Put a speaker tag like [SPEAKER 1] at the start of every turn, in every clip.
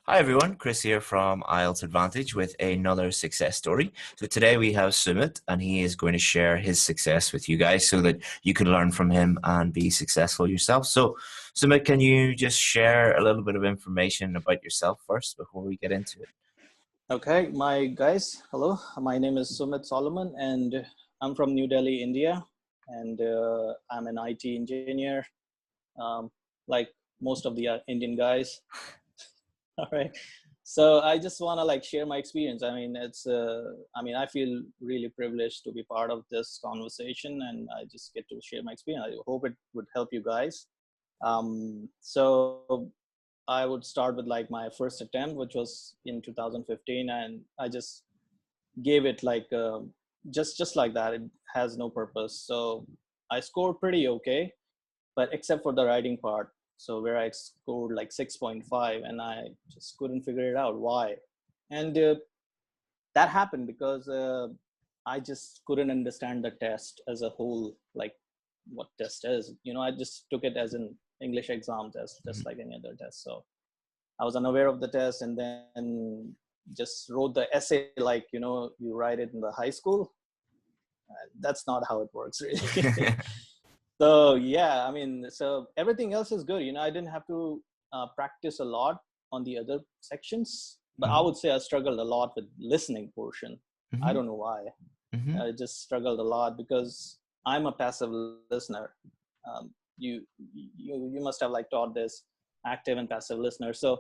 [SPEAKER 1] Hi everyone, Chris here from IELTS Advantage with another success story. So today we have Sumit and he is going to share his success with you guys so that you can learn from him and be successful yourself. So Sumit, can you just share a little bit of information about yourself first before we get into it?
[SPEAKER 2] Okay, my guys, hello. My name is Sumit Solomon and I'm from New Delhi, India. And I'm an IT engineer, like most of the Indian guys. All right. So I just want to share my experience. I feel really privileged to be part of this conversation and I just get to share my experience. I hope it would help you guys. So I would start with my first attempt, which was in 2015, and I just gave it just like that. It has no purpose. So I scored pretty okay, but except for the writing part, so where I scored 6.5, and I just couldn't figure it out why. And that happened because I just couldn't understand the test as a whole, like what test is. I just took it as an English exam test, just like any other test. So I was unaware of the test and then just wrote the essay you write it in the high school. That's not how it works, really. So yeah, so everything else is good. I didn't have to practice a lot on the other sections, but I would say I struggled a lot with listening portion. I don't know why. I just struggled a lot because I'm a passive listener. You must have taught this active and passive listener. So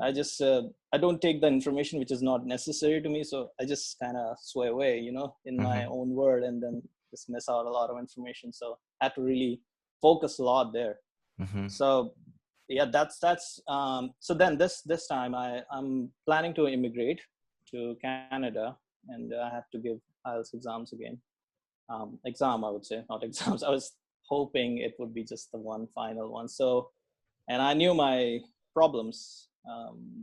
[SPEAKER 2] I don't take the information which is not necessary to me. So I just kind of sway away, in my own world, and then just miss out a lot of information. So I had to really focus a lot there. So yeah, that's so then this time I'm planning to immigrate to Canada, and I have to give IELTS exams again. Exam, I would say, not exams. I was hoping it would be just the one final one. So, and I knew my problems,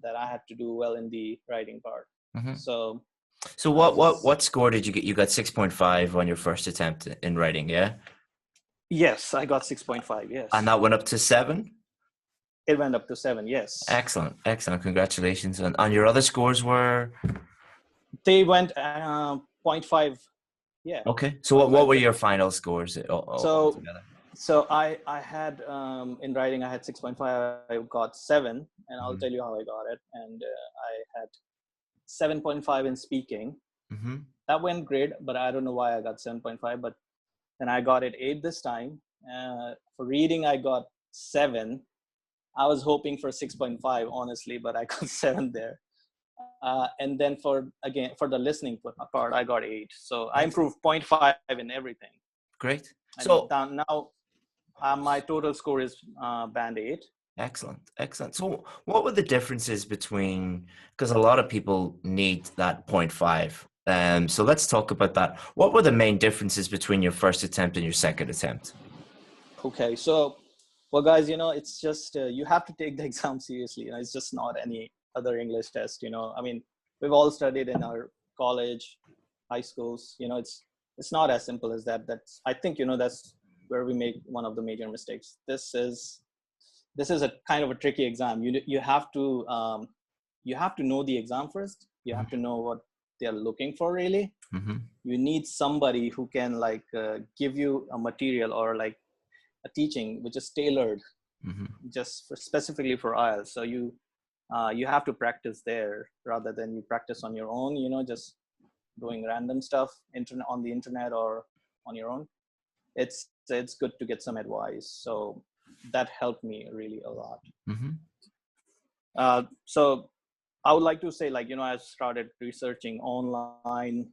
[SPEAKER 2] that I had to do well in the writing part. So
[SPEAKER 1] what score did you get? You got 6.5 on your first attempt in writing, yeah?
[SPEAKER 2] Yes, I got 6.5. Yes.
[SPEAKER 1] And that went up to 7?
[SPEAKER 2] It went up to 7. Yes.
[SPEAKER 1] Excellent. Congratulations. And your other scores were?
[SPEAKER 2] They went 0.5. Yeah.
[SPEAKER 1] Okay. So what were your final scores altogether?
[SPEAKER 2] So I had in writing I had 6.5. I got 7, and I'll tell you how I got it. And I had 7.5 in speaking. That went great, but I don't know why I got 7.5. But then I got it 8 this time. For reading, I got 7. I was hoping for 6.5, honestly, but I got 7 there. And then for the listening part, I got 8. So I improved 0.5 in everything.
[SPEAKER 1] Great.
[SPEAKER 2] And
[SPEAKER 1] so
[SPEAKER 2] now my total score is band 8.
[SPEAKER 1] Excellent. So what were the differences between, because a lot of people need that 0.5. So let's talk about that. What were the main differences between your first attempt and your second attempt?
[SPEAKER 2] Okay. So, well, guys, it's just, you have to take the exam seriously. It's just not any other English test. We've all studied in our college, high schools. It's not as simple as that. I think, that's where we make one of the major mistakes. This is a kind of a tricky exam. You have to know the exam first. You have to know what they're looking for, really. You need somebody who can give you a material or a teaching which is tailored just specifically for IELTS. So you have to practice there rather than you practice on your own, just doing random stuff on the internet or on your own. It's good to get some advice. So that helped me really a lot. So I would like to say, I started researching online,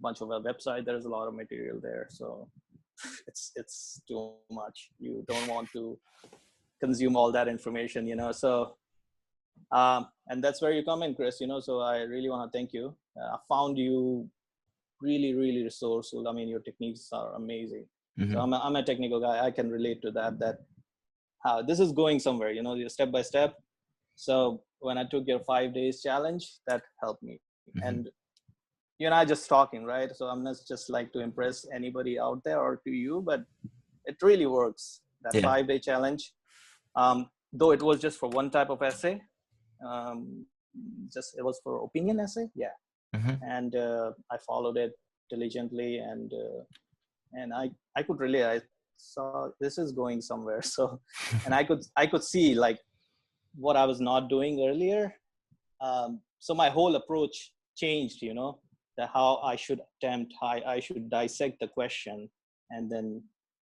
[SPEAKER 2] bunch of a website. There's a lot of material there. So it's too much. You don't want to consume all that information, So, and that's where you come in, Chris, So I really want to thank you. I found you really, really resourceful. Your techniques are amazing. So I'm a technical guy. I can relate to that this is going somewhere, step by step. So when I took your 5 days challenge, that helped me. And you and I just talking, right? So I'm not just to impress anybody out there or to you, but it really works. That 5-day challenge, though it was just for one type of essay, Um, just it was for opinion essay, yeah.
[SPEAKER 1] Mm-hmm.
[SPEAKER 2] And I followed it diligently, and I could really, I saw this is going somewhere. So, and I could see like what I was not doing earlier. So my whole approach changed, the how I should attempt, how I should dissect the question, and then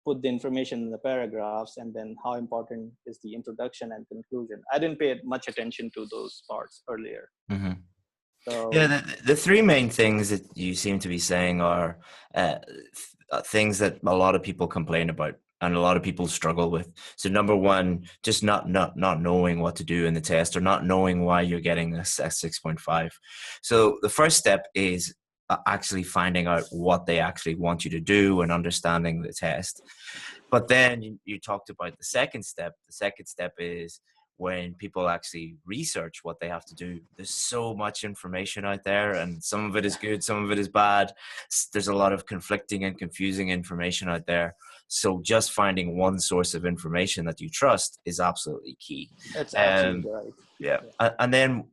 [SPEAKER 2] put the information in the paragraphs, and then how important is the introduction and conclusion. I didn't pay much attention to those parts earlier.
[SPEAKER 1] Mm-hmm. Yeah,
[SPEAKER 2] So
[SPEAKER 1] the three main things that you seem to be saying are things that a lot of people complain about and a lot of people struggle with. So number one, just not knowing what to do in the test or not knowing why you're getting this at 6.5. So the first step is actually finding out what they actually want you to do and understanding the test. But then you talked about the second step. The second step is when people actually research what they have to do. There's so much information out there, and some of it is good, some of it is bad. There's a lot of conflicting and confusing information out there. So just finding one source of information that you trust is absolutely key.
[SPEAKER 2] that's
[SPEAKER 1] Um,
[SPEAKER 2] absolutely right.
[SPEAKER 1] yeah,
[SPEAKER 2] Yeah.
[SPEAKER 1] and then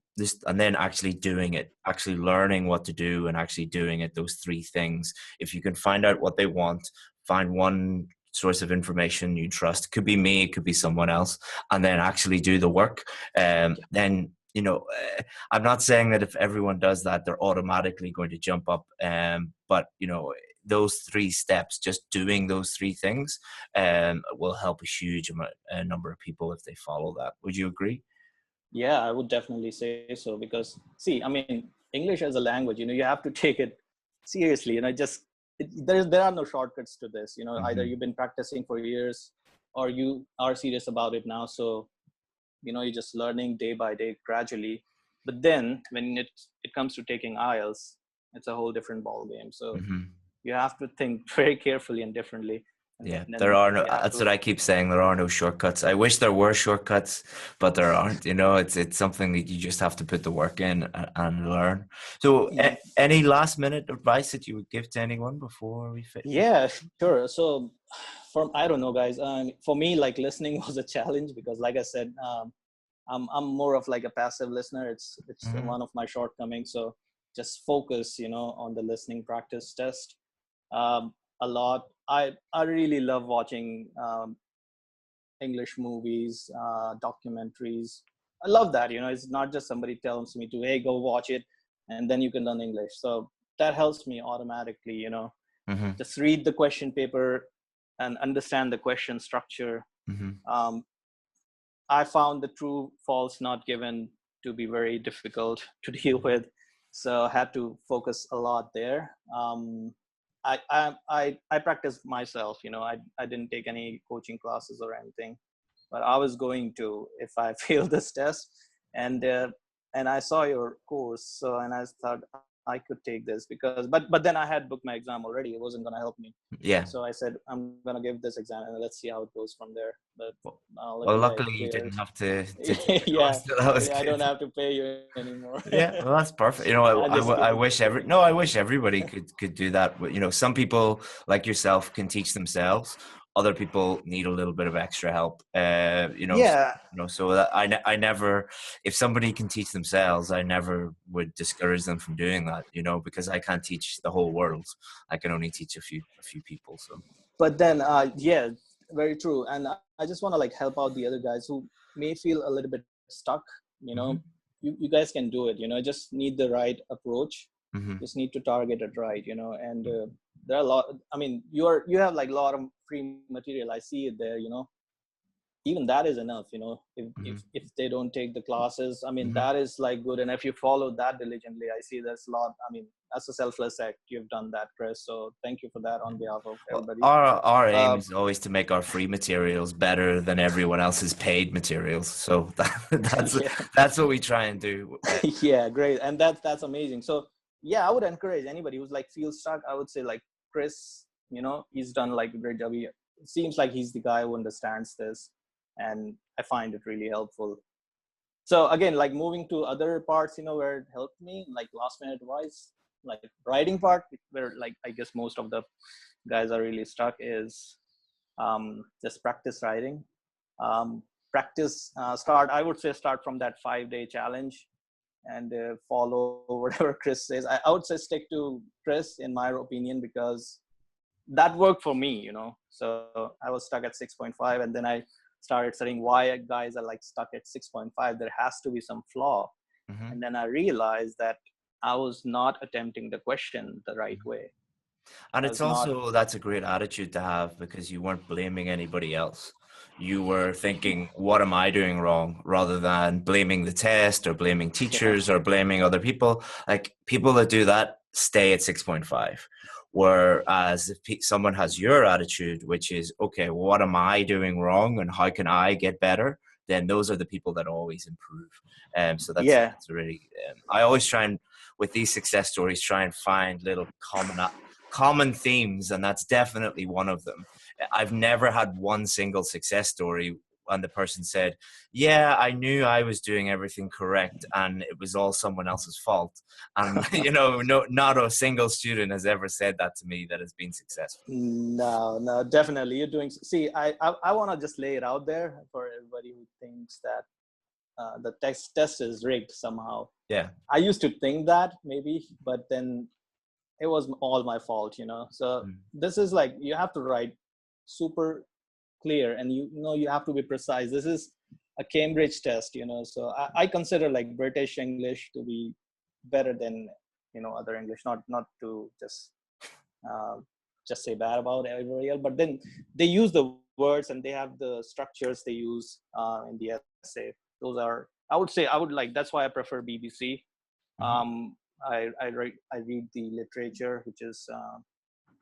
[SPEAKER 1] and then actually doing it, actually learning what to do, and actually doing it. Those three things. If you can find out what they want, find one source of information you trust. Could be me, it could be someone else, and then actually do the work. Then I'm not saying that if everyone does that, they're automatically going to jump up. But those three steps, just doing those three things, will help a number of people if they follow that. Would you agree?
[SPEAKER 2] Yeah, I would definitely say so, because see, I mean, English as a language, you have to take it seriously. Just there are no shortcuts to this. Either
[SPEAKER 1] Mm-hmm.
[SPEAKER 2] you've been practicing for years, or you are serious about it now. So you're just learning day by day, gradually. But then when it comes to taking IELTS, it's a whole different ball game. So
[SPEAKER 1] Mm-hmm.
[SPEAKER 2] you have to think very carefully and differently, and
[SPEAKER 1] Yeah, there
[SPEAKER 2] then
[SPEAKER 1] are no.
[SPEAKER 2] you have
[SPEAKER 1] That's
[SPEAKER 2] to.
[SPEAKER 1] what I keep saying. There are no shortcuts. I wish there were shortcuts, but there aren't. It's something that you just have to put the work in and learn. So, any last minute advice that you would give to anyone before we fit?
[SPEAKER 2] Yeah, sure. So, I don't know, guys. For me, like, listening was a challenge, because, like I said, I'm more of like a passive listener. It's
[SPEAKER 1] Mm-hmm.
[SPEAKER 2] one of my shortcomings. So just focus, on the listening practice test a lot. I really love watching English movies, documentaries. I love that. It's not just somebody tells me to, hey, go watch it, and then you can learn English. So that helps me automatically.
[SPEAKER 1] Mm-hmm.
[SPEAKER 2] Just read the question paper and understand the question structure.
[SPEAKER 1] Mm-hmm.
[SPEAKER 2] um, I found the true false not given to be very difficult to deal with, so I had to focus a lot there. I practiced myself. I didn't take any coaching classes or anything, but I was going to if I failed this test. And I saw your course, so, and I thought I could take this, because but then I had booked my exam already. It wasn't going to help me,
[SPEAKER 1] Yeah.
[SPEAKER 2] so I said I'm going to give this exam and let's see how it goes from there. But
[SPEAKER 1] Well,
[SPEAKER 2] luckily I
[SPEAKER 1] luckily you didn't
[SPEAKER 2] cleared.
[SPEAKER 1] have to take the
[SPEAKER 2] Yeah,
[SPEAKER 1] course. So that was
[SPEAKER 2] I don't
[SPEAKER 1] good.
[SPEAKER 2] have to pay you anymore.
[SPEAKER 1] Yeah, well, that's perfect.
[SPEAKER 2] I'm just
[SPEAKER 1] I
[SPEAKER 2] kidding,
[SPEAKER 1] wish
[SPEAKER 2] just kidding.
[SPEAKER 1] I wish everybody could do that. But some people like yourself can teach themselves. Other people need a little bit of extra help.
[SPEAKER 2] Yeah,
[SPEAKER 1] So that I never, if somebody can teach themselves, I never would discourage them from doing that. Because I can't teach the whole world. I can only teach a few people. So.
[SPEAKER 2] but then yeah, very true. And I just want to like help out the other guys who may feel a little bit stuck. you know
[SPEAKER 1] Hmm.
[SPEAKER 2] you guys can do it. Just need the right approach,
[SPEAKER 1] Hmm.
[SPEAKER 2] just need to target it right. And there are a lot. I mean, you have like a lot of free material. I see it there. Even that is enough. If they don't take the classes, I mean,
[SPEAKER 1] Hmm.
[SPEAKER 2] that is like good. And if you follow that diligently, I see there's a lot. I mean, that's a selfless act. You've done that, Chris, so thank you for that on behalf of
[SPEAKER 1] Well,
[SPEAKER 2] everybody.
[SPEAKER 1] our aim
[SPEAKER 2] uh,
[SPEAKER 1] is always to make our free materials better than everyone else's paid materials. So that's
[SPEAKER 2] yeah.
[SPEAKER 1] that's what we try and do.
[SPEAKER 2] Yeah, great. And that's amazing. So yeah, I would encourage anybody who's like feels stuck. I would say like Chris, he's done like a great job. It seems like he's the guy who understands this, and I find it really helpful. So again, like moving to other parts, where it helped me, like last minute advice, like writing part, where like I guess most of the guys are really stuck, is just practice writing. practice, I would say start from that 5-day challenge and follow whatever Chris says. I would say stick to Chris, in my opinion, because that worked for me, So I was stuck at 6.5, and then I started studying why guys are like stuck at 6.5. There has to be some flaw.
[SPEAKER 1] Mm-hmm.
[SPEAKER 2] And then I realized that I was not attempting the question the right way.
[SPEAKER 1] And
[SPEAKER 2] I
[SPEAKER 1] it's
[SPEAKER 2] was not.
[SPEAKER 1] also, that's a great attitude to have, because you weren't blaming anybody else. You were thinking, what am I doing wrong? Rather than blaming the test or blaming
[SPEAKER 2] Yeah.
[SPEAKER 1] teachers or blaming other people. Like, people that do that stay at 6.5. Whereas if someone has your attitude, which is, okay, what am I doing wrong and how can I get better? Then those are the people that always improve. So that's
[SPEAKER 2] Yeah.
[SPEAKER 1] really, I always try and, with these success stories, try and find little common themes, and that's definitely one of them. I've never had one single success story and the person said, yeah, I knew I was doing everything correct and it was all someone else's fault. And not a single student has ever said that to me that has been successful.
[SPEAKER 2] No, definitely. You're doing. See, I want to just lay it out there for everybody who thinks that the test is rigged somehow.
[SPEAKER 1] Yeah.
[SPEAKER 2] I used to think that maybe, but then it was all my fault, So this is like, you have to write super clear, and you have to be precise. This is a Cambridge test, So I consider like British English to be better than other English. Not to uh, just say bad about everybody else, but then they use the words and they have the structures they use in the essay. Those are, I would say, that's why I prefer BBC. I read the literature which is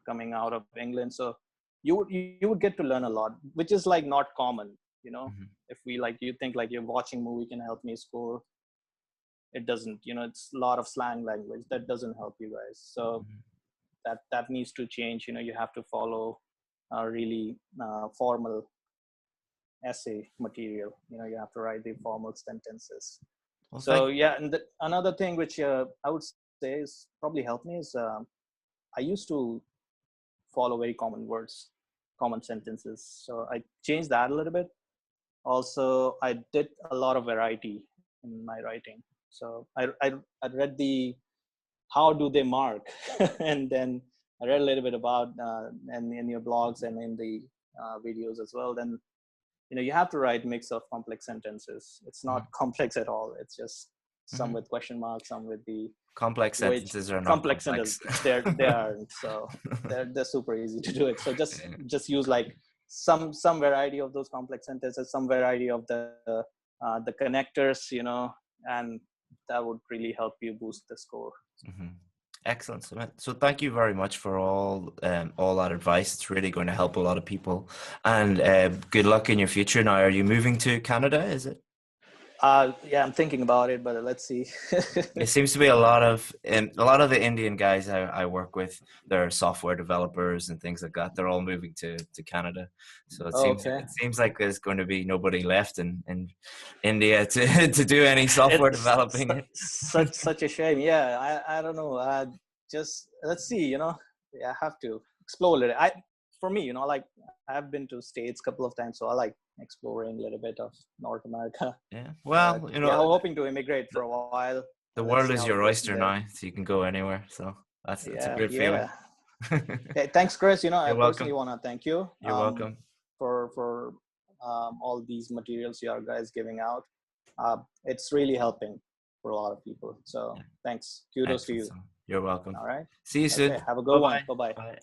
[SPEAKER 2] coming out of England, so you would get to learn a lot, which is like not common. If you think like you're watching movie can help me score, it doesn't. It's a lot of slang language that doesn't help you guys. So that needs to change. You have to follow a really formal essay material. You have to write the formal sentences.
[SPEAKER 1] Well,
[SPEAKER 2] So
[SPEAKER 1] thank
[SPEAKER 2] yeah, and another thing which I would say is probably helped me is I used to follow very common words, common sentences. So I changed that a little bit. Also, I did a lot of variety in my writing. So I read the how do they mark, and then I read a little bit about and in your blogs and in the videos as well. Then you have to write mix of complex sentences. It's not complex at all. It's just some
[SPEAKER 1] Mhm.
[SPEAKER 2] with question marks, some with the
[SPEAKER 1] Complex
[SPEAKER 2] which
[SPEAKER 1] sentences are not
[SPEAKER 2] complex sentence.
[SPEAKER 1] complex.
[SPEAKER 2] They aren't. So they're super easy to do it. So
[SPEAKER 1] Yeah.
[SPEAKER 2] just use like some variety of those complex sentences, some variety of the connectors, and that would really help you boost the score.
[SPEAKER 1] Mhm. Excellent, Sumit. So thank you very much for all that advice. It's really going to help a lot of people. And good luck in your future. Now, are you moving to Canada? Is it?
[SPEAKER 2] Yeah, I'm thinking about it, but let's see.
[SPEAKER 1] It seems to be a lot of the Indian guys I work with. They're software developers and things like that. They're all moving to Canada. So it seems
[SPEAKER 2] Okay.
[SPEAKER 1] it seems like there's going to be nobody left in India to to do any software
[SPEAKER 2] It's
[SPEAKER 1] developing.
[SPEAKER 2] such a shame. Yeah, I don't know. Just let's see. Yeah, I have to explore it. For me, like I've been to States a couple of times, so I like exploring a little bit of North America.
[SPEAKER 1] Yeah.
[SPEAKER 2] But
[SPEAKER 1] Well,
[SPEAKER 2] yeah, I'm hoping to immigrate for a while.
[SPEAKER 1] the
[SPEAKER 2] Let's
[SPEAKER 1] world
[SPEAKER 2] see
[SPEAKER 1] is
[SPEAKER 2] how it
[SPEAKER 1] your
[SPEAKER 2] goes from
[SPEAKER 1] oyster
[SPEAKER 2] there.
[SPEAKER 1] now, so you can go anywhere. So that's a
[SPEAKER 2] Yeah,
[SPEAKER 1] great feeling.
[SPEAKER 2] yeah. Hey, thanks, Chris. I
[SPEAKER 1] You're
[SPEAKER 2] personally
[SPEAKER 1] welcome.
[SPEAKER 2] want to thank you
[SPEAKER 1] You're welcome.
[SPEAKER 2] for all these materials you are guys giving out. It's really helping for a lot of people. So
[SPEAKER 1] Yeah.
[SPEAKER 2] thanks. Kudos to
[SPEAKER 1] Excellent.
[SPEAKER 2] you.
[SPEAKER 1] So you're welcome.
[SPEAKER 2] All right.
[SPEAKER 1] See you soon.
[SPEAKER 2] Okay. Have a good one.
[SPEAKER 1] Bye-bye.
[SPEAKER 2] Bye bye.
[SPEAKER 1] Bye.